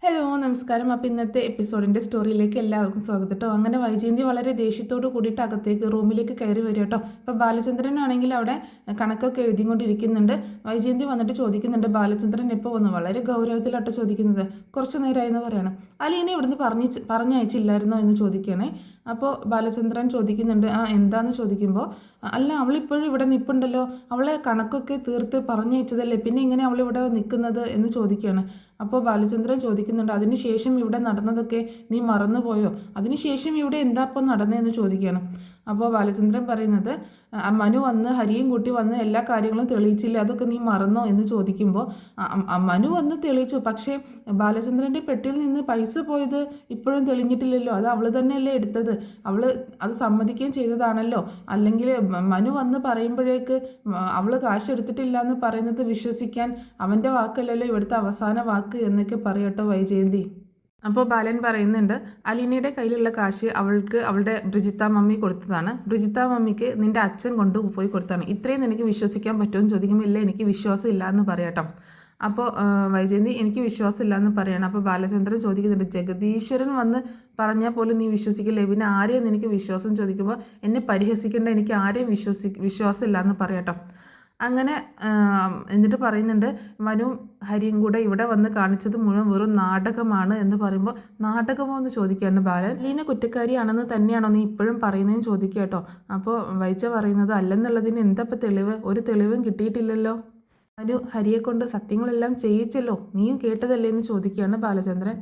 Hello നമസ്കാരം. അപ്പോൾ ഇന്നത്തെ എപ്പിസോഡിൻ്റെ സ്റ്റോറിയിലേക്ക് എല്ലാവർക്കും സ്വാഗതം കേട്ടോ. അങ്ങനെ വൈജയന്തി വളരെ ദേഷ്യത്തോട് കൂടിയിട്ട് അകത്തേക്ക് റൂമിലേക്ക് കയറി വരും കേട്ടോ. അപ്പോൾ ബാലചന്ദ്രനാണെങ്കിൽ അവിടെ കണക്കൊക്കെ എഴുതിക്കൊണ്ടിരിക്കുന്നുണ്ട്. വൈജയന്തി വന്നിട്ട് ചോദിക്കുന്നുണ്ട്, ബാലചന്ദ്രൻ എപ്പോൾ വന്നു? വളരെ ഗൗരവത്തിലാട്ടോ ചോദിക്കുന്നത്. കുറച്ച് നേരമായി എന്ന് പറയണം. അലീനെ ഇവിടുന്ന് പറഞ്ഞയച്ചില്ലായിരുന്നോ എന്ന് ചോദിക്കുകയാണേ. അപ്പോൾ ബാലചന്ദ്രൻ ചോദിക്കുന്നുണ്ട്, എന്താന്ന് ചോദിക്കുമ്പോൾ, അല്ല അവളിപ്പോഴും ഇവിടെ നിൽപ്പുണ്ടല്ലോ, അവളെ കണക്കൊക്കെ തീർത്ത് പറഞ്ഞയച്ചതല്ലേ, പിന്നെ ഇങ്ങനെ അവളിവിടെ നിൽക്കുന്നത് എന്ന് ചോദിക്കുകയാണ്. അപ്പോൾ ബാലചന്ദ്രൻ ചോദിക്കുന്നുണ്ട്, അതിനുശേഷം ഇവിടെ നടന്നതൊക്കെ നീ മറന്നുപോയോ? അതിനുശേഷം ഇവിടെ എന്താ ഇപ്പോൾ നടന്നതെന്ന് ചോദിക്കുകയാണ്. അപ്പോൾ ബാലചന്ദ്രൻ പറയുന്നത്, മനു വന്ന് ഹരിയും കൂട്ടി വന്ന് എല്ലാ കാര്യങ്ങളും തെളിയിച്ചില്ല, അതൊക്കെ നീ മറന്നോ എന്ന് ചോദിക്കുമ്പോൾ, മനു വന്ന് തെളിയിച്ചു, പക്ഷേ ബാലചന്ദ്രൻ്റെ പെട്ടിയിൽ നിന്ന് പൈസ പോയത് ഇപ്പോഴും തെളിഞ്ഞിട്ടില്ലല്ലോ, അത് അവൾ തന്നെയല്ലേ എടുത്തത്, അവൾ അത് സമ്മതിക്കുകയും ചെയ്തതാണല്ലോ, അല്ലെങ്കിൽ മനു വന്ന് പറയുമ്പോഴേക്ക് അവൾ കാശ് എടുത്തിട്ടില്ല എന്ന് പറയുന്നത് വിശ്വസിക്കാൻ അവൻ്റെ വാക്കല്ലല്ലോ ഇവിടുത്തെ അവസാന വാക്ക് എന്നൊക്കെ പറയട്ടോ വൈജയന്തി. അപ്പോൾ ബാലൻ പറയുന്നുണ്ട്, അലീനയുടെ കയ്യിലുള്ള കാശ് അവൾക്ക് അവളുടെ ബ്രിജിത്ത മമ്മി കൊടുത്തതാണ്, ബ്രിജിത്ത മമ്മിക്ക് നിൻ്റെ അച്ഛൻ കൊണ്ടുപോയി കൊടുത്താണ്, ഇത്രയും നിനക്ക് വിശ്വസിക്കാൻ പറ്റുമെന്ന് ചോദിക്കുമ്പോൾ ഇല്ല എനിക്ക് വിശ്വാസം ഇല്ല എന്ന് പറയട്ടോ. അപ്പോൾ വൈജയന്തി എനിക്ക് വിശ്വാസമില്ല എന്ന് പറയണം. അപ്പോൾ ബാലചന്ദ്രൻ ചോദിക്കുന്നുണ്ട്, ജഗദീശ്വരൻ വന്ന് പറഞ്ഞാൽ പോലും നീ വിശ്വസിക്കില്ലേ, പിന്നെ ആരെയും നിനക്ക് വിശ്വാസം ചോദിക്കുമ്പോൾ എന്നെ പരിഹസിക്കേണ്ട, എനിക്ക് ആരെയും വിശ്വാസമില്ല എന്ന് പറയട്ടോ. അങ്ങനെ എന്നിട്ട് പറയുന്നുണ്ട്, മനുവും ഹരിയും കൂടെ ഇവിടെ വന്ന് കാണിച്ചത് മുഴുവൻ വെറും നാടകമാണ് എന്ന് പറയുമ്പോൾ, നാടകമോ എന്ന് ചോദിക്കുകയാണ് ബാലൻ. ലീന കുറ്റക്കാരിയാണെന്ന് തന്നെയാണോ നീ ഇപ്പോഴും പറയുന്നതെന്ന് ചോദിക്കുക കേട്ടോ. അപ്പോൾ വൈജ പറയുന്നത്, അല്ലെന്നുള്ളതിന് എന്താ ഇപ്പോൾ തെളിവ്? ഒരു തെളിവും കിട്ടിയിട്ടില്ലല്ലോ, മനു ഹരിയെ കൊണ്ട് സത്യങ്ങളെല്ലാം ചെയ്യിച്ചല്ലോ, നീയും കേട്ടതല്ലേ എന്ന് ചോദിക്കുകയാണ് ബാലചന്ദ്രൻ.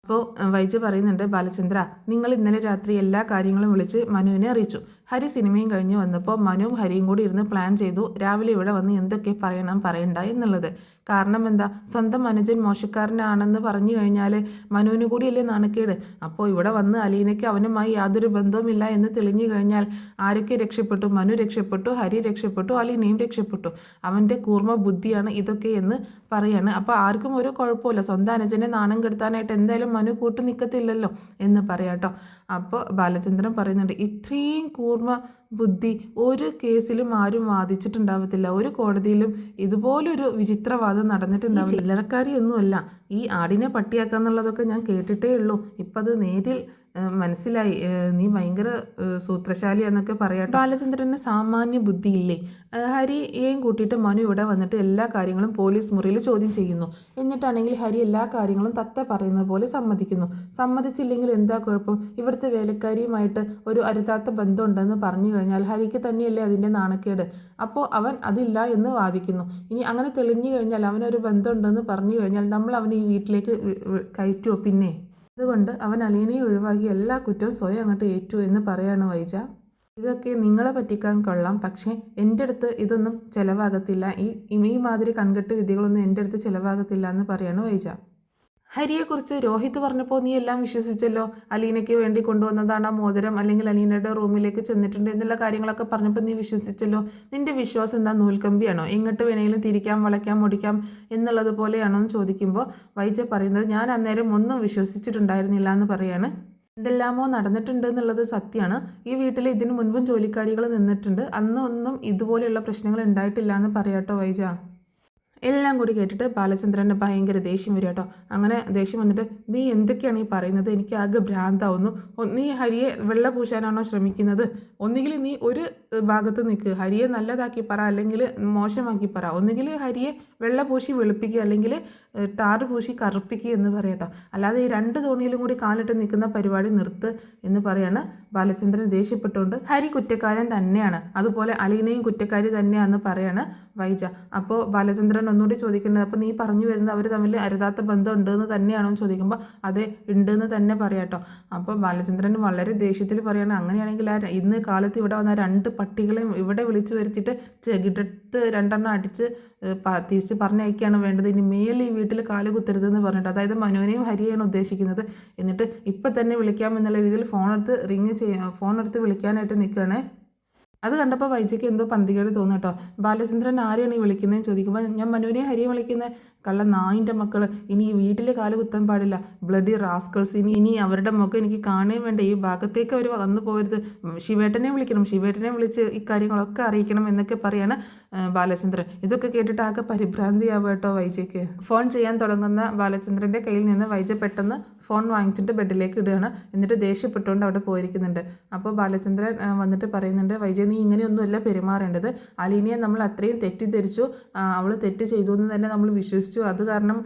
അപ്പോൾ വൈജ പറയുന്നുണ്ട്, ബാലചന്ദ്ര നിങ്ങൾ ഇന്നലെ രാത്രി എല്ലാ കാര്യങ്ങളും വിളിച്ച് മനുവിനെ അറിയിച്ചു. ഹരി സിനിമയും കഴിഞ്ഞ് വന്നപ്പോൾ മനുവും ഹരിയും കൂടി ഇരുന്ന് പ്ലാൻ ചെയ്തു രാവിലെ ഇവിടെ വന്ന് എന്തൊക്കെ പറയണ്ട എന്നുള്ളത്. കാരണം എന്താ, സ്വന്തം അനുജൻ മോശക്കാരനാണെന്ന് പറഞ്ഞു കഴിഞ്ഞാൽ മനുവിന് കൂടിയല്ലേ നാണക്കേട്. അപ്പോൾ ഇവിടെ വന്ന് അലീനയ്ക്ക് അവനുമായി യാതൊരു ബന്ധവുമില്ല എന്ന് തെളിഞ്ഞു കഴിഞ്ഞാൽ ആരൊക്കെ രക്ഷപ്പെട്ടു? മനു രക്ഷപ്പെട്ടു, ഹരി രക്ഷപ്പെട്ടു, അലീനയും രക്ഷപ്പെട്ടു. അവൻ്റെ കൂർമ്മ ബുദ്ധിയാണ് ഇതൊക്കെ എന്ന് പറയാണ്. അപ്പോൾ ആർക്കും ഒരു കുഴപ്പമില്ല, സ്വന്തം അനുജനെ നാണം കെടുത്താനായിട്ട് എന്തായാലും മനു കൂട്ടു നിൽക്കത്തില്ലല്ലോ എന്ന് പറയാട്ടോ. അപ്പോൾ ബാലചന്ദ്രൻ പറയുന്നുണ്ട്, ഇത്രയും കൂർമ്മ ബുദ്ധി ഒരു കേസിലും ആരും വാദിച്ചിട്ടുണ്ടാവത്തില്ല, ഒരു കോടതിയിലും ഇതുപോലൊരു വിചിത്രവാദം നടന്നിട്ടുണ്ടാവില്ല. ചില്ലറക്കാരിയൊന്നുമല്ല, ഈ ആടിനെ പട്ടിയാക്കാന്നുള്ളതൊക്കെ ഞാൻ കേട്ടിട്ടേ ഉള്ളൂ, ഇപ്പം അത് നേരിൽ മനസ്സിലായി, നീ ഭയങ്കര സൂത്രശാലിയാന്നൊക്കെ പറയാട്ടോ. ബാലചന്ദ്രന് സാമാന്യ ബുദ്ധിയില്ലേ? ഹരിയെയും കൂട്ടിയിട്ട് മനു ഇവിടെ വന്നിട്ട് എല്ലാ കാര്യങ്ങളും പോലീസ് മുറിയിൽ ചോദ്യം ചെയ്യുന്നു. എന്നിട്ടാണെങ്കിൽ ഹരി എല്ലാ കാര്യങ്ങളും തത്ത പറയുന്നത് പോലെ സമ്മതിക്കുന്നു. സമ്മതിച്ചില്ലെങ്കിൽ എന്താ കുഴപ്പം? ഇവിടുത്തെ വേലക്കാരിയുമായിട്ട് ഒരു അരുതാത്ത ബന്ധമുണ്ടെന്ന് പറഞ്ഞു കഴിഞ്ഞാൽ ഹരിക്ക് തന്നെയല്ലേ അതിൻ്റെ നാണക്കേട്. അപ്പോൾ അവൻ അതില്ല എന്ന് വാദിക്കുന്നു. ഇനി അങ്ങനെ തെളിഞ്ഞു കഴിഞ്ഞാൽ അവനൊരു ബന്ധമുണ്ടെന്ന് പറഞ്ഞു കഴിഞ്ഞാൽ നമ്മൾ അവനെ ഈ വീട്ടിലേക്ക് കയറ്റുമോ? പിന്നെ അതുകൊണ്ട് അവൻ അലീനയെ ഒഴിവാക്കി എല്ലാ കുറ്റവും സ്വയം അങ്ങോട്ട് ഏറ്റു എന്ന് പറയാണ് വൈജ. ഇതൊക്കെ നിങ്ങളെ പറ്റിക്കാൻ കൊള്ളാം, പക്ഷേ എൻ്റെ അടുത്ത് ഇതൊന്നും ചിലവാകത്തില്ല, ഈ മാതിരി കൺകെട്ട് വിധികളൊന്നും എൻ്റെ അടുത്ത് ചിലവാകത്തില്ല എന്ന് പറയാണ് വൈജ. ഹരിയെക്കുറിച്ച് രോഹിത് പറഞ്ഞപ്പോൾ നീ എല്ലാം വിശ്വസിച്ചല്ലോ, അലീനയ്ക്ക് വേണ്ടി കൊണ്ടുവന്നതാണ് ആ മോതിരം, അല്ലെങ്കിൽ അലീനയുടെ റൂമിലേക്ക് ചെന്നിട്ടുണ്ട് എന്നുള്ള കാര്യങ്ങളൊക്കെ പറഞ്ഞപ്പോൾ നീ വിശ്വസിച്ചല്ലോ. നിൻ്റെ വിശ്വാസം എന്താ, നൂൽക്കമ്പിയാണോ? എങ്ങോട്ട് വേണമെങ്കിലും തിരിക്കാം, വളയ്ക്കാം, മുടിക്കാം എന്നുള്ളത് പോലെയാണോ എന്ന് ചോദിക്കുമ്പോൾ വൈജ പറയുന്നത്, ഞാൻ അന്നേരം ഒന്നും വിശ്വസിച്ചിട്ടുണ്ടായിരുന്നില്ല എന്ന് പറയാണ്. എന്തെല്ലാമോ നടന്നിട്ടുണ്ട് എന്നുള്ളത് സത്യമാണ്. ഈ വീട്ടിൽ ഇതിനു മുൻപും ജോലിക്കാരികൾ നിന്നിട്ടുണ്ട്, അന്നൊന്നും ഇതുപോലെയുള്ള പ്രശ്നങ്ങൾ ഉണ്ടായിട്ടില്ല എന്ന് പറയാട്ടോ വൈജ. എല്ലാം കൂടി കേട്ടിട്ട് ബാലചന്ദ്രൻ്റെ ഭയങ്കര ദേഷ്യം വരും കേട്ടോ. അങ്ങനെ ദേഷ്യം വന്നിട്ട്, നീ എന്തൊക്കെയാണ് ഈ പറയുന്നത്? എനിക്ക് ആകെ ഭ്രാന്താവുന്നു. നീ ഹരിയെ വെള്ള പൂശാനാണോ ശ്രമിക്കുന്നത്? ഒന്നുകിൽ നീ ഒരു ഭാഗത്ത് നിൽക്കുക, ഹരിയെ നല്ലതാക്കി പറ, അല്ലെങ്കിൽ മോശമാക്കി പറ. ഒന്നുകിൽ ഹരിയെ വെള്ള പൂശി വെളുപ്പിക്കുക, അല്ലെങ്കിൽ ടാറ് പൂശി കറുപ്പിക്കുക എന്ന് പറയട്ടോ. അല്ലാതെ ഈ രണ്ട് തോണിയിലും കൂടി കാലിട്ട് നിൽക്കുന്ന പരിപാടി നിർത്ത് എന്ന് പറയാണ് ബാലചന്ദ്രൻ ദേഷ്യപ്പെട്ടുകൊണ്ട്. ഹരി കുറ്റക്കാരൻ തന്നെയാണ്, അതുപോലെ അലീനയും കുറ്റക്കാരി തന്നെയാണെന്ന് പറയാണ് വൈജ. അപ്പോൾ ബാലചന്ദ്രൻ ഒന്നുകൂടി ചോദിക്കുന്നത്, അപ്പോൾ നീ പറഞ്ഞു വരുന്നത് അവർ തമ്മിൽ അരുതാത്ത ബന്ധം ഉണ്ടെന്ന് തന്നെയാണോ എന്ന് ചോദിക്കുമ്പോൾ അതെ ഉണ്ടെന്ന് തന്നെ പറയാട്ടോ. അപ്പോൾ ബാലചന്ദ്രൻ വളരെ ദേഷ്യത്തിൽ പറയാണ്, അങ്ങനെയാണെങ്കിൽ ഇന്ന് കാലത്ത് ഇവിടെ വന്ന രണ്ട് പട്ടികളെയും ഇവിടെ വിളിച്ചു വരുത്തിയിട്ട് ചെകിടത്ത് രണ്ടെണ്ണം അടിച്ച് തിരിച്ച് പറഞ്ഞയക്കുകയാണ് വേണ്ടത്, ഇനി മേലെ ഈ വീട്ടിൽ കാല് കുത്തരുതെന്ന് പറഞ്ഞിട്ട്, അതായത് മനുവിനെയും ഹരിയെയാണ് ഉദ്ദേശിക്കുന്നത്. എന്നിട്ട് ഇപ്പം തന്നെ വിളിക്കാമെന്നുള്ള രീതിയിൽ ഫോണെടുത്ത് വിളിക്കാനായിട്ട് നിൽക്കുകയാണ് അത് കണ്ടപ്പോൾ വൈജയ്ക്ക് എന്തോ പന്തികേട് തോന്നും കേട്ടോ. ബാലചന്ദ്രൻ ആരെയാണ് ഈ വിളിക്കുന്നതെന്ന് ചോദിക്കുമ്പോൾ ഞാൻ മനുവിനെ ഹരിയെ വിളിക്കുന്നത്. കള്ള നായിൻ്റെ മക്കൾ ഇനി ഈ വീട്ടിൽ കാല് കുത്താൻ പാടില്ല, ബ്ലഡി റാസ്കൾസ്. ഇനി അവരുടെ മുഖം എനിക്ക് കാണുകയും വേണ്ട, ഈ ഭാഗത്തേക്ക് അവർ വന്നു പോകരുത്, ശിവേട്ടനെ വിളിക്കണം, ശിവേട്ടനെ വിളിച്ച് ഈ കാര്യങ്ങളൊക്കെ അറിയിക്കണം എന്നൊക്കെ പറയാണ് ബാലചന്ദ്രൻ. ഇതൊക്കെ കേട്ടിട്ട് ആകെ പരിഭ്രാന്തിയാവുക കേട്ടോ വൈജയ്ക്ക്. ഫോൺ ചെയ്യാൻ തുടങ്ങുന്ന ബാലചന്ദ്രൻ്റെ കയ്യിൽ നിന്ന് വൈജ പെട്ടെന്ന് ഫോൺ വാങ്ങിച്ചിട്ട് ബെഡിലേക്ക് ഇടുകയാണ്. എന്നിട്ട് ദേഷ്യപ്പെട്ടുകൊണ്ട് അവിടെ പോയിരിക്കുന്നുണ്ട്. അപ്പോൾ ബാലചന്ദ്രൻ വന്നിട്ട് പറയുന്നുണ്ട്, വൈജ നീ ഇങ്ങനെയൊന്നുമല്ല പെരുമാറേണ്ടത്, അലീനയെ നമ്മൾ അത്രയും തെറ്റിദ്ധരിച്ചു, അവൾ തെറ്റ് ചെയ്തു എന്ന് തന്നെ നമ്മൾ വിശ്വസിച്ചു, അത് കാരണം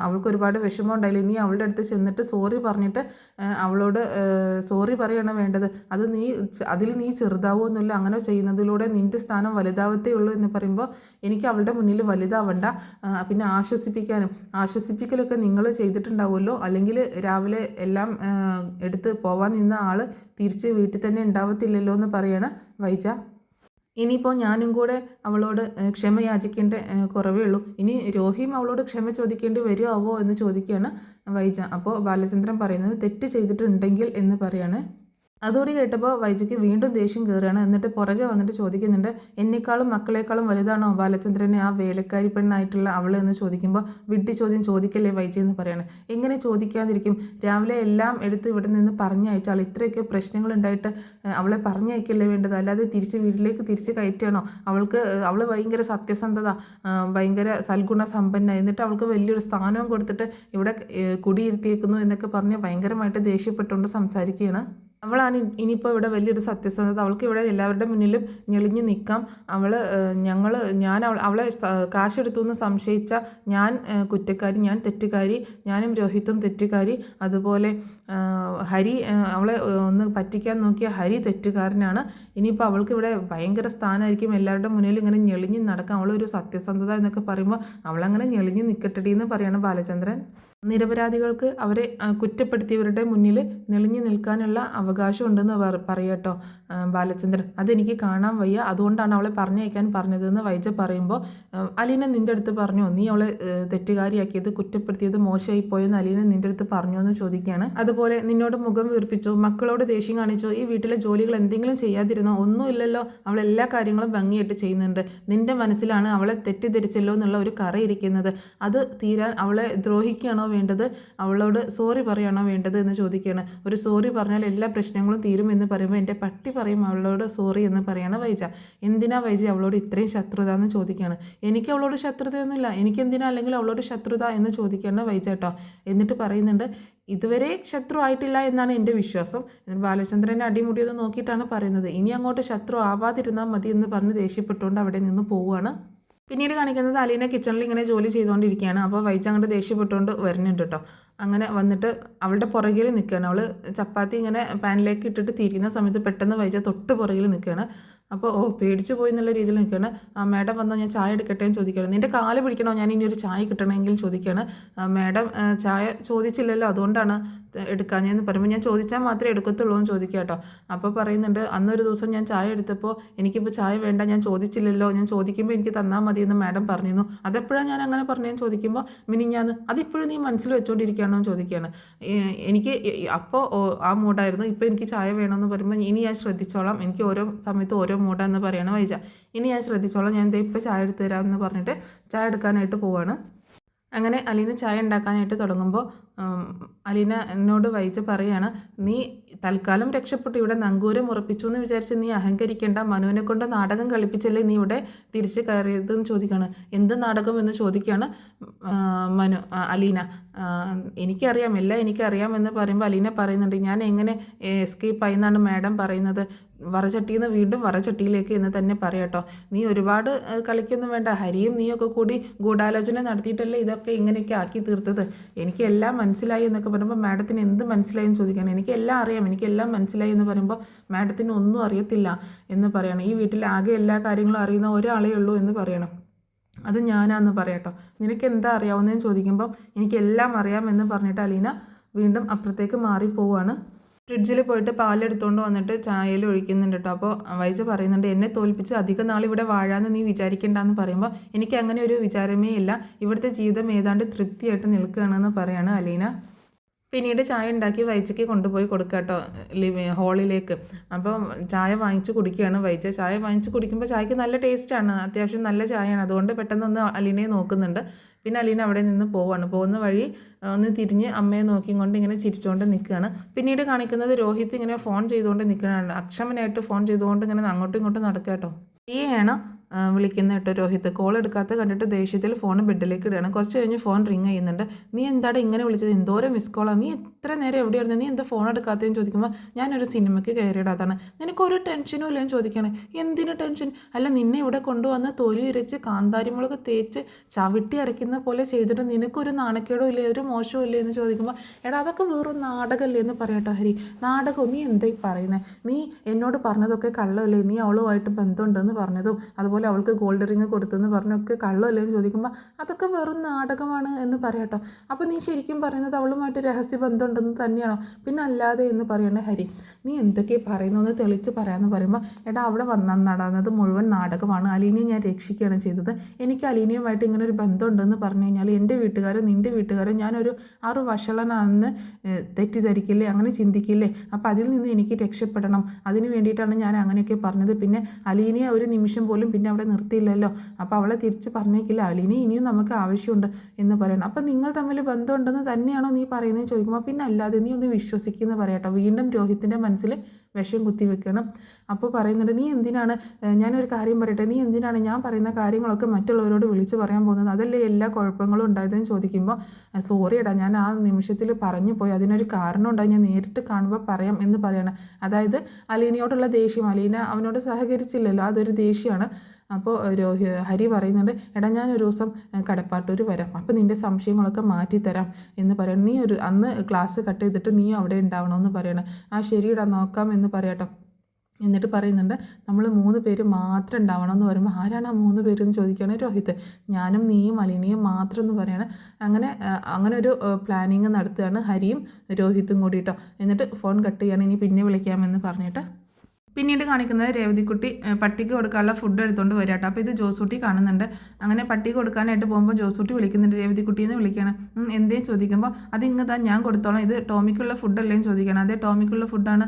അവൾക്ക് ഒരുപാട് വിഷമം ഉണ്ടായില്ല. നീ അവളുടെ അടുത്ത് ചെന്നിട്ട് സോറി പറഞ്ഞിട്ട് അവളോട് സോറി പറയണം വേണ്ടത്, അതിൽ നീ ചെറുതാവുമെന്നില്ല, അങ്ങനെ ചെയ്യുന്നതിലൂടെ നിൻ്റെ സ്ഥാനം വലുതാവത്തേ ഉള്ളൂ എന്ന് പറയുമ്പോൾ എനിക്ക് അവളുടെ മുന്നിൽ വലുതാവണ്ട, പിന്നെ ആശ്വസിപ്പിക്കലൊക്കെ നിങ്ങൾ ചെയ്തിട്ടുണ്ടാവുമല്ലോ, അല്ലെങ്കിൽ രാവിലെ എല്ലാം എടുത്ത് പോവാൻ നിന്ന ആൾ തിരിച്ച് വീട്ടിൽ തന്നെ ഉണ്ടാവത്തില്ലല്ലോ എന്ന് പറയാണ് വൈജ. ഇനിയിപ്പോൾ ഞാനും കൂടെ അവളോട് ക്ഷമ യാചിക്കേണ്ട കുറവേ ഉള്ളൂ, ഇനി രോഹിയും അവളോട് ക്ഷമ ചോദിക്കേണ്ടി വരുമോ എന്ന് ചോദിക്കുകയാണ് വൈജ. അപ്പോൾ ബാലചന്ദ്രൻ പറയുന്നത് തെറ്റ് ചെയ്തിട്ടുണ്ടെങ്കിൽ എന്ന് പറയാണ്. അതോടെ കേട്ടപ്പോൾ വൈജയ്ക്ക് വീണ്ടും ദേഷ്യം കയറുകയാണ്. എന്നിട്ട് പുറകെ വന്നിട്ട് ചോദിക്കുന്നുണ്ട്, എന്നെക്കാളും മക്കളെക്കാളും വലുതാണോ ബാലചന്ദ്രനെ ആ വേലക്കാരി പെണ്ണായിട്ടുള്ള അവൾ എന്ന് ചോദിക്കുമ്പോൾ വിഡ്ഢി ചോദ്യം ചോദിക്കല്ലേ വൈജ എന്ന് പറയണം. എങ്ങനെ ചോദിക്കാതിരിക്കും, രാവിലെ എല്ലാം എടുത്ത് ഇവിടെ നിന്ന് പറഞ്ഞയച്ചാൽ ഇത്രയൊക്കെ പ്രശ്നങ്ങൾ ഉണ്ടായിട്ട് അവളെ പറഞ്ഞയക്കല്ലേ വേണ്ടത്, അല്ലാതെ വീട്ടിലേക്ക് തിരിച്ച് കയറ്റുകയാണോ? അവൾ ഭയങ്കര സത്യസന്ധത, ഭയങ്കര സൽഗുണ സമ്പന്ന, എന്നിട്ട് അവൾക്ക് വലിയൊരു സ്ഥാനവും കൊടുത്തിട്ട് ഇവിടെ കുടിയിരുത്തിയേക്കുന്നു എന്നൊക്കെ പറഞ്ഞ് ഭയങ്കരമായിട്ട് ദേഷ്യപ്പെട്ടുകൊണ്ട് സംസാരിക്കുകയാണ്. അവളാണ് ഇനിയിപ്പോൾ ഇവിടെ വലിയൊരു സത്യസന്ധത, അവൾക്ക് ഇവിടെ എല്ലാവരുടെ മുന്നിലും ഞെളിഞ്ഞ് നിൽക്കാം, ഞാൻ അവളെ കാശെടുത്തു എന്ന് സംശയിച്ച ഞാൻ കുറ്റക്കാരി, ഞാൻ തെറ്റുകാരി, ഞാനും രോഹിത്തും തെറ്റുകാരി, അതുപോലെ ഹരി അവളെ ഒന്ന് പറ്റിക്കാൻ നോക്കിയ ഹരി തെറ്റുകാരനാണ്, ഇനിയിപ്പോൾ അവൾക്ക് ഇവിടെ ഭയങ്കര സ്ഥാനമായിരിക്കും, എല്ലാവരുടെ മുന്നിലും ഇങ്ങനെ ഞെളിഞ്ഞ് നടക്കാം, അവളൊരു സത്യസന്ധത എന്നൊക്കെ പറയുമ്പോൾ അവളങ്ങനെ ഞെളിഞ്ഞ് നിൽക്കട്ടെടി എന്ന് പറയാണ് ബാലചന്ദ്രൻ. നിരപരാധികൾക്ക് അവരെ കുറ്റപ്പെടുത്തിയവരുടെ മുന്നിൽ നെളിഞ്ഞു നിൽക്കാനുള്ള അവകാശമുണ്ടെന്ന് പറയട്ടോ ബാലചന്ദ്രൻ. അതെനിക്ക് കാണാൻ വയ്യ, അതുകൊണ്ടാണ് അവളെ പറഞ്ഞയക്കാൻ പറഞ്ഞതെന്ന് വൈജ പറയുമ്പോൾ, അലീന നിൻ്റെ അടുത്ത് പറഞ്ഞോ നീ അവളെ തെറ്റുകാരിയാക്കിയത്, കുറ്റപ്പെടുത്തിയത് മോശമായി പോയെന്ന് അലീന നിൻ്റെ അടുത്ത് പറഞ്ഞോ എന്ന് ചോദിക്കുകയാണ്. അതുപോലെ നിന്നോട് മുഖം വീർപ്പിച്ചോ, മക്കളോട് ദേഷ്യം കാണിച്ചോ, ഈ വീട്ടിലെ ജോലികൾ എന്തെങ്കിലും ചെയ്യാതിരുന്നോ? ഒന്നുമില്ലല്ലോ, അവൾ എല്ലാ കാര്യങ്ങളും ഭംഗിയായിട്ട് ചെയ്യുന്നുണ്ട്. നിൻ്റെ മനസ്സിലാണ് അവളെ തെറ്റിദ്ധരിച്ചല്ലോ എന്നുള്ള ഒരു കറയിരിക്കുന്നത്. അത് തീരാൻ അവളെ ദ്രോഹിക്കുകയാണോ വേണ്ടത്, അവളോട് സോറി പറയുകയാണോ വേണ്ടത് എന്ന് ചോദിക്കുകയാണ്. ഒരു സോറി പറഞ്ഞാൽ എല്ലാ പ്രശ്നങ്ങളും തീരും എന്ന് പറയുമ്പോൾ എൻ്റെ പട്ടി പറയും അവളോട് സോറി എന്ന് പറയാണ് വൈജ. എന്തിനാ വൈജ അവളോട് ഇത്രയും ശത്രുത എന്ന് ചോദിക്കുകയാണ്. എനിക്ക് അവളോട് ശത്രുതയൊന്നുമില്ല, എനിക്കെന്തിനാ അല്ലെങ്കിൽ അവളോട് ശത്രുത എന്ന് ചോദിക്കുകയാണ് വൈജ കേട്ടോ. എന്നിട്ട് പറയുന്നുണ്ട്, ഇതുവരെ ശത്രു ആയിട്ടില്ല എന്നാണ് എൻ്റെ വിശ്വാസം. ബാലചന്ദ്രനെ അടിമുടിയത് നോക്കിയിട്ടാണ് പറയുന്നത്. ഇനി അങ്ങോട്ട് ശത്രു ആവാതിരുന്നാൽ മതി എന്ന് പറഞ്ഞ് ദേഷ്യപ്പെട്ടുകൊണ്ട് അവിടെ നിന്ന് പോവുകയാണ്. പിന്നീട് കാണിക്കുന്നത് അലീന കിച്ചണിൽ ഇങ്ങനെ ജോലി ചെയ്തുകൊണ്ടിരിക്കുകയാണ്. അപ്പോൾ വൈജ അങ്ങോട്ട് ദേഷ്യപ്പെട്ടുകൊണ്ട് വരുന്നുണ്ട് കേട്ടോ. അങ്ങനെ വന്നിട്ട് അവളുടെ പുറകിൽ നിൽക്കുകയാണ്. അവൾ ചപ്പാത്തി ഇങ്ങനെ പാനിലേക്ക് ഇട്ടിട്ട് തിരിയുന്ന സമയത്ത് പെട്ടെന്ന് വൈജ തൊട്ട് പുറകിൽ നിൽക്കുകയാണ്. അപ്പോൾ പേടിച്ചു പോയി എന്നുള്ള രീതിയിൽ നിൽക്കുകയാണ്. മാഡം വന്നോ, ഞാൻ ചായ എടുക്കട്ടെ എന്ന് ചോദിക്കുകയാണ്. നിൻ്റെ കാല് പിടിക്കണോ, ഞാൻ ഇനി ഒരു ചായ കിട്ടണമെങ്കിൽ ചോദിക്കുകയാണ്. മാഡം ചായ ചോദിച്ചില്ലല്ലോ അതുകൊണ്ടാണ് എടുക്കാഞ്ഞെന്ന് പറയുമ്പോൾ, ഞാൻ ചോദിച്ചാൽ മാത്രമേ എടുക്കത്തുള്ളൂ എന്ന് ചോദിക്കുക കേട്ടോ. അപ്പോൾ പറയുന്നുണ്ട്, അന്നൊരു ദിവസം ഞാൻ ചായ എടുത്തപ്പോൾ എനിക്കിപ്പോൾ ചായ വേണ്ട, ഞാൻ ചോദിച്ചില്ലല്ലോ, ഞാൻ ചോദിക്കുമ്പോൾ എനിക്ക് തന്നാൽ മതി എന്ന് മാഡം പറഞ്ഞിരുന്നു. അതെപ്പോഴാണ് ഞാൻ അങ്ങനെ പറഞ്ഞതെന്ന് ചോദിക്കുമ്പോൾ, മിനിഞ്ഞാന്ന്, അതിപ്പോഴും നീ മനസ്സിൽ വെച്ചുകൊണ്ടിരിക്കുകയാണോ എന്ന് ചോദിക്കുകയാണ്. എനിക്ക് അപ്പോൾ ആ മൂഡായിരുന്നു, ഇപ്പോൾ എനിക്ക് ചായ വേണമെന്ന് പറയുമ്പോൾ ഇനി ഞാൻ ശ്രദ്ധിച്ചോളാം, എനിക്ക് ഓരോ സമയത്ത് ഓരോ മൂഡാന്ന് പറയണം വൈജ. ഇനി ഞാൻ ശ്രദ്ധിച്ചോളാം, ഞാൻ ഇപ്പോൾ ചായ എടുത്ത് തരാമെന്ന് പറഞ്ഞിട്ട് ചായ എടുക്കാനായിട്ട് പോവാണ്. അങ്ങനെ അലീന ചായ ഉണ്ടാക്കാനായിട്ട് തുടങ്ങുമ്പോൾ അലീന എന്നോട് വൈജ പറയാണ്, നീ തൽക്കാലം രക്ഷപ്പെട്ടു, ഇവിടെ നങ്കൂരം ഉറപ്പിച്ചു എന്ന് വിചാരിച്ച് നീ അഹങ്കരിക്കേണ്ട, മനുവിനെ കൊണ്ട് നാടകം കളിപ്പിച്ചല്ലേ നീ ഇവിടെ തിരിച്ച് കയറിയതെന്ന് ചോദിക്കുകയാണ്. എന്ത് നാടകം എന്ന് ചോദിക്കുകയാണ് അലീന. എനിക്കറിയാം, എല്ലാം എനിക്കറിയാം എന്ന് പറയുമ്പോൾ അലീന പറയുന്നുണ്ട്, ഞാൻ എങ്ങനെ എസ്കേപ്പ് ആയി എന്നാണ് മാഡം പറയുന്നത്, വറചട്ടിയിൽ നിന്ന് വീണ്ടും വറചട്ടിയിലേക്ക് എന്ന് തന്നെ പറയാട്ടോ. നീ ഒരുപാട് കളിക്കൊന്നും വേണ്ട, ഹരിയും നീയൊക്കെ കൂടി ഗൂഢാലോചന നടത്തിയിട്ടല്ലേ ഇതൊക്കെ ഇങ്ങനെയൊക്കെ ആക്കി തീർത്തത്, എനിക്ക് എല്ലാം മനസ്സിലായി എന്നൊക്കെ പറയുമ്പോൾ മാഡത്തിന് എന്ത് മനസ്സിലായി എന്ന് ചോദിക്കുകയാണ്. എനിക്കെല്ലാം അറിയാം, എനിക്കെല്ലാം മനസ്സിലായി എന്ന് പറയുമ്പോൾ മാഡത്തിന് ഒന്നും അറിയത്തില്ല എന്ന് പറയണം. ഈ വീട്ടിൽ ആകെ എല്ലാ കാര്യങ്ങളും അറിയുന്ന ഒരാളേ ഉള്ളൂ എന്ന് പറയണം. അത് ഞാനാന്ന് പറയാട്ടോ. നിനക്ക് എന്താ അറിയാവുന്നതെന്ന് ചോദിക്കുമ്പോൾ എനിക്കെല്ലാം അറിയാം എന്ന് പറഞ്ഞിട്ട് അലീന വീണ്ടും അപ്പുറത്തേക്ക് മാറിപ്പോവാണ്. ഫ്രിഡ്ജിൽ പോയിട്ട് പാലെടുത്തുകൊണ്ട് വന്നിട്ട് ചായയിൽ ഒഴിക്കുന്നുണ്ട് കേട്ടോ. അപ്പോൾ വൈജ പറയുന്നുണ്ട്, എന്നെ തോൽപ്പിച്ച് അധികം നാൾ ഇവിടെ വാഴാമെന്ന് നീ വിചാരിക്കേണ്ടെന്ന് പറയുമ്പോൾ എനിക്ക് അങ്ങനെ ഒരു വിചാരമേ ഇല്ല, ഇവിടുത്തെ ജീവിതം ഏതാണ്ട് തൃപ്തിയായിട്ട് നിൽക്കുകയാണെന്ന് പറയാണ് അലീന. പിന്നീട് ചായ ഉണ്ടാക്കി വൈജയ്ക്ക് കൊണ്ടുപോയി കൊടുക്കുക കേട്ടോ ഹാളിലേക്ക്. അപ്പോൾ ചായ വാങ്ങിച്ച് കുടിക്കുകയാണ് വൈജ. ചായ വാങ്ങിച്ച് കുടിക്കുമ്പോൾ ചായക്ക് നല്ല ടേസ്റ്റാണ്, അത്യാവശ്യം നല്ല ചായയാണ്. അതുകൊണ്ട് പെട്ടെന്നൊന്ന് അലീനയെ നോക്കുന്നുണ്ട്. പിന്നെ അലീന അവിടെ നിന്ന് പോവാണ്. പോകുന്ന വഴി ഒന്ന് തിരിഞ്ഞ് അമ്മയെ നോക്കിക്കൊണ്ട് ഇങ്ങനെ ചിരിച്ചുകൊണ്ട് നിൽക്കുകയാണ്. പിന്നീട് കാണിക്കുന്നത് രോഹിത് ഇങ്ങനെ ഫോൺ ചെയ്തുകൊണ്ട് നിൽക്കുകയാണ്. അക്ഷമനായിട്ട് ഫോൺ ചെയ്തുകൊണ്ട് ഇങ്ങനെ അങ്ങോട്ടും ഇങ്ങോട്ടും നടക്കുക കേട്ടോ. ഈയാണ് വിളിക്കുന്ന കേട്ടോ രോഹിത്. കോൾ എടുക്കാത്ത കണ്ടിട്ട് ദേഷ്യത്തിൽ ഫോൺ ബെഡിലേക്ക് ഇടുകയാണ്. കുറച്ച് കഴിഞ്ഞ് ഫോൺ റിങ് ചെയ്യുന്നുണ്ട്. നീ എന്താണ് ഇങ്ങനെ വിളിച്ചത്? എന്തോരം മിസ് കോളാണ്, നീ എത്ര നേരം എവിടെയായിരുന്നു, നീ എന്താ ഫോൺ എടുക്കാത്തതെന്ന് ചോദിക്കുമ്പോൾ ഞാനൊരു സിനിമയ്ക്ക് കയറിയിടാതാണ്. നിനക്കൊരു ടെൻഷനും ഇല്ലെന്ന് ചോദിക്കുകയാണ്. എന്തിനു ടെൻഷൻ? അല്ല, നിന്നെ ഇവിടെ കൊണ്ടുവന്ന് തൊലി ഇരച്ച് കാന്താരിമുളക് തേച്ച് ചവിട്ടി അരയ്ക്കുന്ന പോലെ ചെയ്തിട്ട് നിനക്കൊരു നാണക്കേടോ ഇല്ലേ, ഒരു മോശമോ ഇല്ലേ എന്ന് ചോദിക്കുമ്പോൾ എടാ അതൊക്കെ വെറും നാടകമല്ലേ എന്ന് പറയട്ടോ ഹരി. നാടകം? നീ എന്തായി പറയുന്നത്? നീ എന്നോട് പറഞ്ഞതൊക്കെ കള്ളമല്ലേ? നീ അവളുമായിട്ട് ബന്ധമുണ്ടെന്ന് പറഞ്ഞതും അതുപോലെ അവൾക്ക് ഗോൾഡ് റിങ് കൊടുത്തെന്ന് പറഞ്ഞൊക്കെ കള്ളമല്ലേ എന്ന് ചോദിക്കുമ്പോൾ അതൊക്കെ വെറും നാടകമാണ് എന്ന് പറയാട്ടോ. അപ്പോൾ നീ ശരിക്കും പറയുന്നത് അവളുമായിട്ട് രഹസ്യ ബന്ധമുണ്ടെന്ന് തന്നെയാണോ? പിന്നെ അല്ലാതെ എന്ന് പറയണേ ഹരി. നീ എന്തൊക്കെ പറയുന്നതെന്ന് തെളിച്ച് പറയാമെന്ന് പറയുമ്പോൾ എടാ അവിടെ നടന്നത് മുഴുവൻ നാടകമാണ്. അലീനയെ ഞാൻ രക്ഷിക്കുകയാണ് ചെയ്തത്. എനിക്ക് അലീനയുമായിട്ട് ഇങ്ങനെ ഒരു ബന്ധമുണ്ടെന്ന് പറഞ്ഞു കഴിഞ്ഞാൽ എൻ്റെ വീട്ടുകാരും നിൻ്റെ വീട്ടുകാരും ഞാനൊരു വഷളനാണെന്ന് തെറ്റിദ്ധരിക്കില്ലേ, അങ്ങനെ ചിന്തിക്കില്ലേ? അപ്പോൾ അതിൽ നിന്ന് എനിക്ക് രക്ഷപ്പെടണം. അതിന് വേണ്ടിയിട്ടാണ് ഞാൻ അങ്ങനെയൊക്കെ പറഞ്ഞത്. പിന്നെ അലീനയെ ഒരു നിമിഷം പോലും പിന്നെ അവിടെ നിർത്തിയില്ലല്ലോ, അപ്പോൾ അവളെ തിരിച്ച് പറഞ്ഞേക്കില്ല. അലീനെ ഇനിയും നമുക്ക് ആവശ്യമുണ്ട് എന്ന് പറയണം. അപ്പോൾ നിങ്ങൾ തമ്മിൽ ബന്ധമുണ്ടെന്ന് തന്നെയാണോ നീ പറയുന്നതെന്ന് ചോദിക്കുമ്പോൾ പിന്നെ അല്ലാതെ നീ ഒന്ന് വിശ്വസിക്കുന്നു പറയട്ടോ. വീണ്ടും രോഹിത്തിൻ്റെ മനസ്സിൽ വിഷം കുത്തി വെക്കണം. അപ്പോൾ പറയുന്നുണ്ട് നീ എന്തിനാണ്, ഞാനൊരു കാര്യം പറയട്ടെ, നീ എന്തിനാണ് ഞാൻ പറയുന്ന കാര്യങ്ങളൊക്കെ മറ്റുള്ളവരോട് വിളിച്ച് പറയാൻ പോകുന്നത്? അതല്ലേ എല്ലാ കുഴപ്പങ്ങളും ഉണ്ടായതെന്ന് ചോദിക്കുമ്പോൾ സോറിയടാ, ഞാൻ ആ നിമിഷത്തിൽ പറഞ്ഞു പോയി, അതിനൊരു കാരണം ഉണ്ടായി, ഞാൻ നേരിട്ട് കാണുമ്പോൾ പറയാം എന്ന് പറയണം. അതായത് അലീനയോടുള്ള ദേഷ്യം, അലീന അവനോട് സഹകരിച്ചില്ലല്ലോ, അതൊരു ദേഷ്യമാണ്. അപ്പോൾ ഹരി പറയുന്നുണ്ട് എടാ ഞാനൊരു ദിവസം കടപ്പാട്ടൂർ വരാം, അപ്പോൾ നിൻ്റെ സംശയങ്ങളൊക്കെ മാറ്റിത്തരാം എന്ന് പറയണം. നീ അന്ന് ക്ലാസ് കട്ട് ചെയ്തിട്ട് നീ അവിടെ ഉണ്ടാവണമെന്ന് പറയണം. ആ ശരിയിടാ നോക്കാം എന്ന് പറയാട്ടോ. എന്നിട്ട് പറയുന്നുണ്ട് നമ്മൾ 3 പേര് മാത്രം ഉണ്ടാവണം എന്ന് പറയുമ്പോൾ ആരാണ് ആ 3 പേരെന്ന് ചോദിക്കുകയാണ് രോഹിത്. ഞാനും നീയും അലീനയും മാത്രം എന്ന് പറയാണ്. അങ്ങനെ ഒരു പ്ലാനിങ് നടത്തുകയാണ് ഹരിയും രോഹിത്തും കൂടിയിട്ടോ. എന്നിട്ട് ഫോൺ കട്ട് ചെയ്യാണ്, ഇനി പിന്നെ വിളിക്കാമെന്ന് പറഞ്ഞിട്ട് പിന്നീട് കാണിക്കുന്നത് രേവതിക്കുട്ടി പട്ടിക്ക് കൊടുക്കാനുള്ള ഫുഡ് എടുത്തുകൊണ്ട് വരിക കേട്ടോ. അപ്പോൾ ഇത് ജോസൂട്ടി കാണുന്നുണ്ട്. അങ്ങനെ പട്ടിക്ക് കൊടുക്കാനായിട്ട് പോകുമ്പോൾ ജോസൂട്ടി വിളിക്കുന്നുണ്ട്, രേവതിക്കുട്ടിയെന്ന് വിളിക്കണം. എന്തേലും ചോദിക്കുമ്പോൾ അതിങ്ങ് താൻ ഞാൻ കൊടുത്തോളാം, ഇത് ടോമിക്കുള്ള ഫുഡല്ലേന്ന് ചോദിക്കണം. അതേ ടോമിക്കുള്ള ഫുഡാണ്,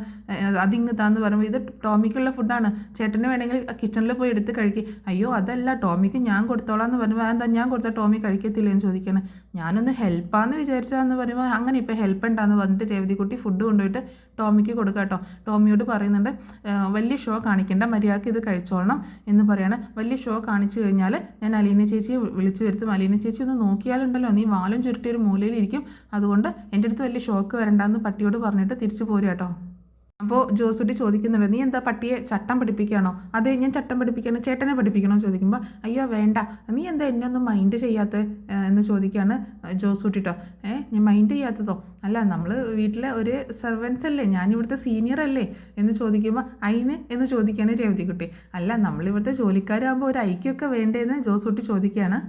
അതിങ്ങ് താന്ന് പറയുമ്പോൾ ഇത് ടോമിക്കുള്ള ഫുഡാണ്, ചേട്ടന് വേണമെങ്കിൽ കിച്ചണിൽ പോയി എടുത്ത് കഴിക്കും. അയ്യോ അതല്ല, ടോമിക്ക് ഞാൻ കൊടുത്തോളാം എന്ന് പറയുമ്പോൾ എന്താ ഞാൻ കൊടുത്താൽ ടോമി കഴിക്കത്തില്ലേന്ന് ചോദിക്കണം. ഞാനൊന്ന് ഹെൽപ്പാന്ന് വിചാരിച്ചതെന്ന് പറയുമ്പോൾ അങ്ങനെ ഇപ്പോൾ ഹെൽപ്പ് ഉണ്ടാന്ന് പറഞ്ഞിട്ട് രേവതിക്കുട്ടി ഫുഡ് കൊണ്ടുപോയിട്ട് ടോമിക്ക് കൊടുക്കുക കേട്ടോ. ടോമിയോട് പറയുന്നുണ്ട് വലിയ ഷോ കാണിക്കേണ്ട, മര്യാദയ്ക്ക് ഇത് കഴിച്ചോളണം എന്ന് പറയാണ്. വലിയ ഷോ കാണിച്ചു കഴിഞ്ഞാൽ ഞാൻ അലീന ചേച്ചിയെ വിളിച്ചു വരുത്തും. അലീന ചേച്ചി ഒന്ന് നോക്കിയാലുണ്ടല്ലോ നീ വാലും ചുരുട്ടി ഒരു മൂലയിലിരിക്കും, അതുകൊണ്ട് എൻ്റെ അടുത്ത് വലിയ ഷോക്ക് വരണ്ടെന്ന് പട്ടിയോട് പറഞ്ഞിട്ട് തിരിച്ചു പോരുക കേട്ടോ. അപ്പോൾ ജോസൂട്ടി ചോദിക്കുന്നുണ്ട് നീ എന്താ പട്ടിയെ ചട്ടം പഠിപ്പിക്കുകയാണോ? അതെ ഞാൻ ചട്ടം പഠിപ്പിക്കുകയാണ്, ചേട്ടനെ പഠിപ്പിക്കണോ ചോദിക്കുമ്പോൾ അയ്യോ വേണ്ട, നീ എന്താ എന്നെ ഒന്നും മൈൻഡ് ചെയ്യാത്ത എന്ന് ചോദിക്കുകയാണ് ജോസൂട്ടി കേട്ടോ. ഞാൻ മൈൻഡ് ചെയ്യാത്തതോ? അല്ല നമ്മൾ വീട്ടിലെ ഒരു സെർവൻസ് അല്ലേ, ഞാനിവിടുത്തെ സീനിയർ അല്ലേ എന്ന് ചോദിക്കുമ്പോൾ അയിന് എന്ന് ചോദിക്കുകയാണ് രേവതിക്കുട്ടി. അല്ല നമ്മളിവിടുത്തെ ജോലിക്കാരാകുമ്പോൾ ഒരു ഐക്യമൊക്കെ വേണ്ടേന്ന് ജോസൂട്ടി ചോദിക്കുകയാണ്.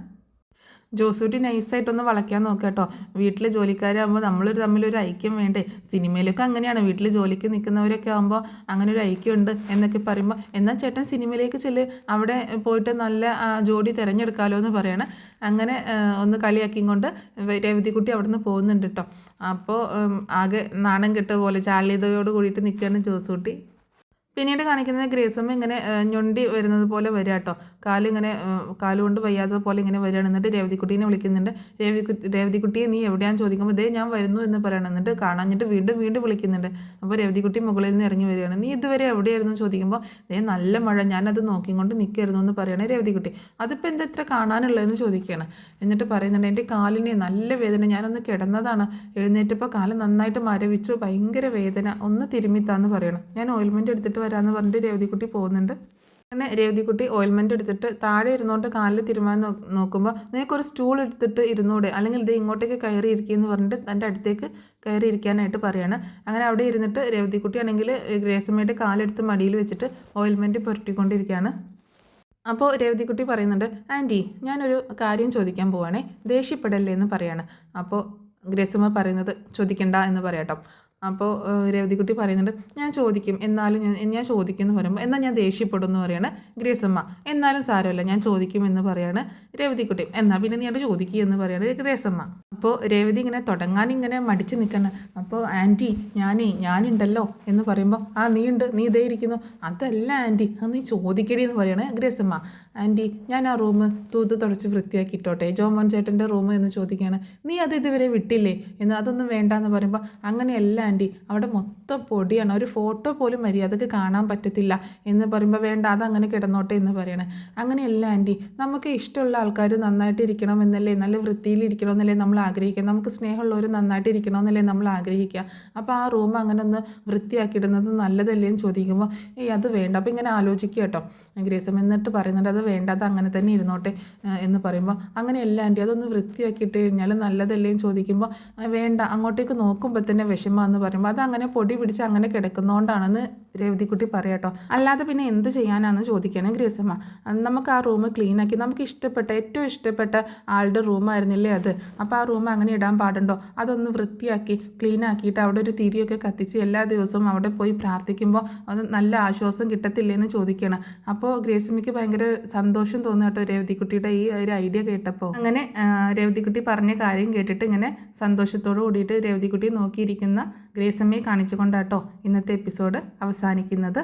ജോസൂട്ടി നൈസായിട്ടൊന്ന് വളയ്ക്കാൻ നോക്കുക കേട്ടോ. വീട്ടിലെ ജോലിക്കാരാകുമ്പോൾ തമ്മിലൊരു ഐക്യം വേണ്ടേ? സിനിമയിലൊക്കെ അങ്ങനെയാണ്, വീട്ടിൽ ജോലിക്ക് നിൽക്കുന്നവരൊക്കെ ആകുമ്പോൾ അങ്ങനെ ഒരു ഐക്യമുണ്ട് എന്നൊക്കെ പറയുമ്പോൾ എന്നാൽ ചേട്ടൻ സിനിമയിലേക്ക് ചെല്ല്, അവിടെ പോയിട്ട് നല്ല ജോഡി തിരഞ്ഞെടുക്കാമല്ലോ എന്ന് പറയണം. അങ്ങനെ ഒന്ന് കളിയാക്കിക്കൊണ്ട് രേവതിക്കുട്ടി അവിടെ നിന്ന് പോകുന്നുണ്ട് കേട്ടോ. അപ്പോൾ ആകെ നാണം കെട്ട പോലെ ചാള്യതയോട് കൂടിയിട്ട് നിൽക്കുകയാണ് ജോസൂട്ടി. പിന്നീട് കാണിക്കുന്നത് ഗ്രേസമ്മ ഇങ്ങനെ ഞൊണ്ടി വരുന്നത് പോലെ വരിക കേട്ടോ. കാലുകൊണ്ട് വയ്യാത്തത് പോലെ ഇങ്ങനെ വരികയാണ്. എന്നിട്ട് രേവതിക്കുട്ടീനെ വിളിക്കുന്നുണ്ട്. രേവതിക്കുട്ടിയെ നീ എവിടെയാണെന്ന് ചോദിക്കുമ്പോൾ ഇതേ ഞാൻ വരുന്നു എന്ന് പറയണം. എന്നിട്ട് കാണാഞ്ഞിട്ട് വീണ്ടും വിളിക്കുന്നുണ്ട്. അപ്പോൾ രേവതിക്കുട്ടി മുകളിൽ നിന്ന് ഇറങ്ങി വരികയാണ്. നീ ഇതുവരെ എവിടെയായിരുന്നു ചോദിക്കുമ്പോൾ ഇതേ നല്ല മഴ, ഞാനത് നോക്കിക്കൊണ്ട് നിൽക്കായിരുന്നു എന്ന് പറയണേ രേവതിക്കുട്ടി. അതിപ്പോൾ എന്താ ഇത്ര കാണാനുള്ളതെന്ന് ചോദിക്കുകയാണ്. എന്നിട്ട് പറയുന്നുണ്ട് എൻ്റെ കാലിന് നല്ല വേദന, ഞാനൊന്ന് കിടന്നതാണ്, എഴുന്നേറ്റപ്പോൾ കാല് നന്നായിട്ട് മരവിച്ചു, ഭയങ്കര വേദന, ഒന്ന് തിരുമ്മിത്താന്ന് പറയണം. ഞാൻ ഓയിൽമെൻറ്റ് എടുത്തിട്ട് വരാമെന്ന് പറഞ്ഞിട്ട് രേവതിക്കുട്ടി പോകുന്നുണ്ട്. അങ്ങനെ രേവതിക്കുട്ടി ഓയിൽമെൻറ്റ് എടുത്തിട്ട് താഴെ ഇരുന്നുകൊണ്ട് കാലിൽ തിരുമാൻ നോക്കുമ്പോൾ നിനക്കൊരു സ്റ്റൂൾ എടുത്തിട്ട് ഇരുന്നൂടെ, അല്ലെങ്കിൽ ഇത് ഇങ്ങോട്ടേക്ക് കയറി ഇരിക്കുകയെന്ന് പറഞ്ഞിട്ട് തൻ്റെ അടുത്തേക്ക് കയറി ഇരിക്കാനായിട്ട് പറയാണ്. അങ്ങനെ അവിടെ ഇരുന്നിട്ട് രേവതിക്കുട്ടി ആണെങ്കിൽ ഗ്രേസമ്മയുടെ കാലെടുത്ത് മടിയിൽ വെച്ചിട്ട് ഓയിൽമെൻറ്റ് പുരട്ടിക്കൊണ്ടിരിക്കുകയാണ്. അപ്പോൾ രേവതിക്കുട്ടി പറയുന്നുണ്ട് ആൻറ്റി ഞാനൊരു കാര്യം ചോദിക്കാൻ പോവാണേ, ദേഷ്യപ്പെടല്ലേ എന്ന് പറയാണ്. അപ്പോൾ ഗ്രേസമ്മ പറയുന്നത് ചോദിക്കണ്ട എന്ന് പറയാട്ടോ. അപ്പോൾ രേവതിക്കുട്ടി പറയുന്നുണ്ട് ഞാൻ ചോദിക്കും, എന്നാലും ഞാൻ ചോദിക്കും എന്ന് പറയുമ്പോൾ എന്നാൽ ഞാൻ ദേഷ്യപ്പെടും എന്ന് പറയാണ് ഗ്രേസമ്മ. എന്നാലും സാരമില്ല ഞാൻ ചോദിക്കും എന്ന് പറയാണ് രേവതിക്കുട്ടി. എന്നാൽ പിന്നെ നീ അത് ചോദിക്കുക എന്ന് പറയാണ് ഗ്രേസമ്മ. അപ്പോൾ രേവതി ഇങ്ങനെ തുടങ്ങാനിങ്ങനെ മടിച്ച് നിൽക്കണം. അപ്പോൾ ആൻറ്റി ഞാനുണ്ടല്ലോ എന്ന് പറയുമ്പോൾ നീ ഉണ്ട്, നീ ഇതേ ഇരിക്കുന്നു. അതല്ല ആൻറ്റി, അത് നീ ചോദിക്കടി എന്ന് പറയണേ ഗ്രേസമ്മ. ആൻറ്റി ഞാൻ ആ റൂം തൂത്ത് തുടച്ച് വൃത്തിയാക്കിയിട്ടോട്ടെ, ജോമോൻ ചേട്ടൻ്റെ റൂം എന്ന് ചോദിക്കുകയാണ്. നീ അത് ഇതുവരെ വിട്ടില്ലേ എന്ന്. അതൊന്നും വേണ്ട എന്ന് പറയുമ്പോൾ അങ്ങനെയല്ല ആൻറ്റി, അവിടെ മൊത്തം പൊടിയാണ്, ഒരു ഫോട്ടോ പോലും മര്യാദക്ക് കാണാൻ പറ്റത്തില്ല എന്ന് പറയുമ്പോൾ വേണ്ട അതങ്ങനെ കിടന്നോട്ടെ എന്ന് പറയണേ. അങ്ങനെയല്ല ആൻറ്റി, നമുക്ക് ഇഷ്ടമുള്ള ആൾക്കാർ നന്നായിട്ട് ഇരിക്കണം എന്നല്ലേ, നല്ല വൃത്തിയിലിരിക്കണം എന്നല്ലേ നമ്മൾ ആഗ്രഹിക്കുക. നമുക്ക് സ്നേഹമുള്ളവർ നന്നായിട്ട് ഇരിക്കണമെന്നല്ലേ നമ്മൾ ആഗ്രഹിക്കുക. അപ്പോൾ ആ റൂം അങ്ങനെ ഒന്ന് വൃത്തിയാക്കിയിടുന്നത് നല്ലതല്ലേ എന്ന് ചോദിക്കുമ്പോൾ അത് വേണ്ട. അപ്പോൾ ഇങ്ങനെ ആലോചിക്കുക കേട്ടോ ഗ്രേസം. എന്നിട്ട് പറയുന്നുണ്ട് അത് വേണ്ട, അത് അങ്ങനെ തന്നെ ഇരുന്നോട്ടെ എന്ന് പറയുമ്പോൾ അങ്ങനെയല്ല ആൻറ്റി, അതൊന്ന് വൃത്തിയാക്കിയിട്ട് കഴിഞ്ഞാൽ നല്ലതല്ലേ എന്ന് ചോദിക്കുമ്പോൾ വേണ്ട, അങ്ങോട്ടേക്ക് നോക്കുമ്പോൾ തന്നെ വിഷമമെന്ന് പറയുമ്പോൾ അത് അങ്ങനെ പൊടി പിടിച്ച് അങ്ങനെ കിടക്കുന്നതുകൊണ്ടാണെന്ന് രേവതിക്കുട്ടി പറയാം കേട്ടോ. അല്ലാതെ പിന്നെ എന്ത് ചെയ്യാനാണെന്ന് ചോദിക്കുകയാണ് ഗ്രേസമ്മ. നമുക്ക് ആ റൂം ക്ലീനാക്കി, നമുക്ക് ഇഷ്ടപ്പെട്ട ഏറ്റവും ഇഷ്ടപ്പെട്ട ആളുടെ റൂമായിരുന്നില്ലേ അത്, അപ്പോൾ ആ റൂം അങ്ങനെ ഇടാൻ പാടുണ്ടോ? അതൊന്ന് വൃത്തിയാക്കി ക്ലീനാക്കിയിട്ട് അവിടെ ഒരു തിരിയൊക്കെ കത്തിച്ച് എല്ലാ ദിവസവും അവിടെ പോയി പ്രാർത്ഥിക്കുമ്പോൾ അത് നല്ല ആശ്വാസം കിട്ടത്തില്ലേന്ന് ചോദിക്കുകയാണ്. അപ്പോൾ ഗ്രേസമ്മയ്ക്ക് ഭയങ്കര സന്തോഷം തോന്നുക കേട്ടോ രേവതിക്കുട്ടിയുടെ ഈ ഒരു ഐഡിയ കേട്ടപ്പോൾ. അങ്ങനെ രേവതിക്കുട്ടി പറഞ്ഞ കാര്യം കേട്ടിട്ട് ഇങ്ങനെ സന്തോഷത്തോടു കൂടിയിട്ട് രേവതിക്കുട്ടി നോക്കിയിരിക്കുന്ന ഗ്രേസമ്മയെ കാണിച്ചുകൊണ്ടാട്ടോ ഇന്നത്തെ എപ്പിസോഡ് അവസാനിക്കുന്നത്.